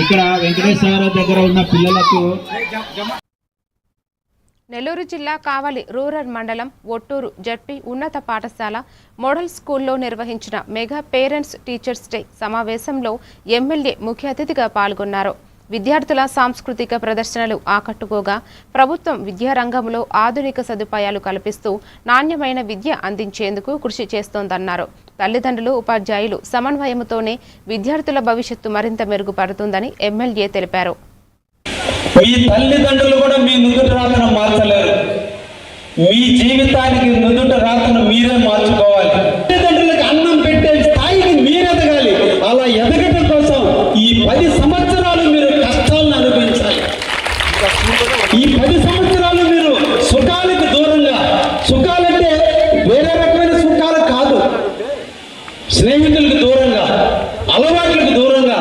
ఇక్కడ వెంకటేశ్వర దగ్గర ఉన్న పిల్లలకు నెల్లూరు జిల్లా కావలి రూరల్ మండలం ఒట్టూరు జడ్పీ ఉన్నత పాఠశాల మోడల్ స్కూల్లో నిర్వహించిన మెగా పేరెంట్స్ టీచర్స్ డే సమావేశంలో ఎమ్మెల్యే ముఖ్య అతిథిగా పాల్గొన్నారు. విద్యార్థుల సాంస్కృతిక ప్రదర్శనలు ఆకట్టుకోగా ప్రభుత్వం విద్యారంగంలో ఆధునిక సదుపాయాలు కల్పిస్తూ నాణ్యమైన విద్య అందించేందుకు కృషి చేస్తోందన్నారు. తల్లిదండ్రులు ఉపాధ్యాయులు సమన్వయంతోనే విద్యార్థుల భవిష్యత్తు మరింత మెరుగుపడుతుందని ఎమ్మెల్యే తెలిపారు. మీ తల్లిదండ్రులు కూడా మీ నుదుట రాతను మార్చలేరు. మీ జీవితానికి నుదుట రాతను మీరే మార్చుకోవాలి. తల్లిదండ్రులకు అన్నం పెట్టే స్థాయికి మీరు ఎదగాలి. అలా ఎదగడం కోసం ఈ 10 సంవత్సరాలు మీరు కష్టాలను అనుభవించాలి. ఈ 10 సంవత్సరాలు మీరు సుఖాలకు దూరంగా, సుఖాలంటే వేరే రకమైన సుఖాలు కాదు, స్నేహితులకు దూరంగా, అలవాట్లకు దూరంగా,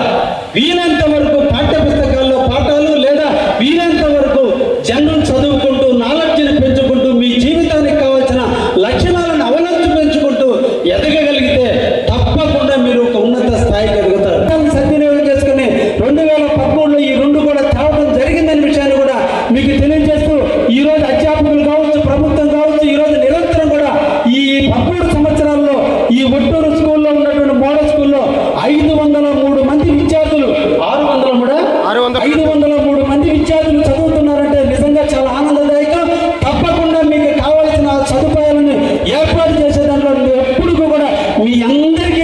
వీలంత వరకు పాఠ్య పుస్తకాల్లో పాఠాలు లేదా వీలంత వరకు జనరల్ చదువుకుంటూ నాలెడ్జ్ని పెంచుకుంటూ మీ జీవితానికి కావాల్సిన లక్షణాలను అవలంబి పెంచుకుంటూ ఎదగగలిగితే తప్పకుండా మీరు ఒక ఉన్నత స్థాయికి ఎదుగుతారు. సద్వినియోగం చేసుకుని 2013లో ఈ 2 కూడా తేవడం జరిగిందనే విషయాన్ని కూడా మీకు తెలియజేస్తూ ఈరోజు అధ్యాపకులు కావచ్చు, ప్రభుత్వం కావచ్చు, ఈరోజు నిరంతరం కూడా ఈ 13 సంవత్సరాల్లో ఈ ఒట్టూరు స్కూల్లో ఉన్నటువంటి మోడల్ స్కూల్లో 503 మంది విద్యార్థులు 503 మంది విద్యార్థులు చదువుతున్నారంటే నిజంగా చాలా ఆనందదాయకం. తప్పకుండా మీకు కావాల్సిన సదుపాయాలను ఏర్పాటు చేసే దాంట్లో ఎప్పుడు కూడా మీ అందరికీ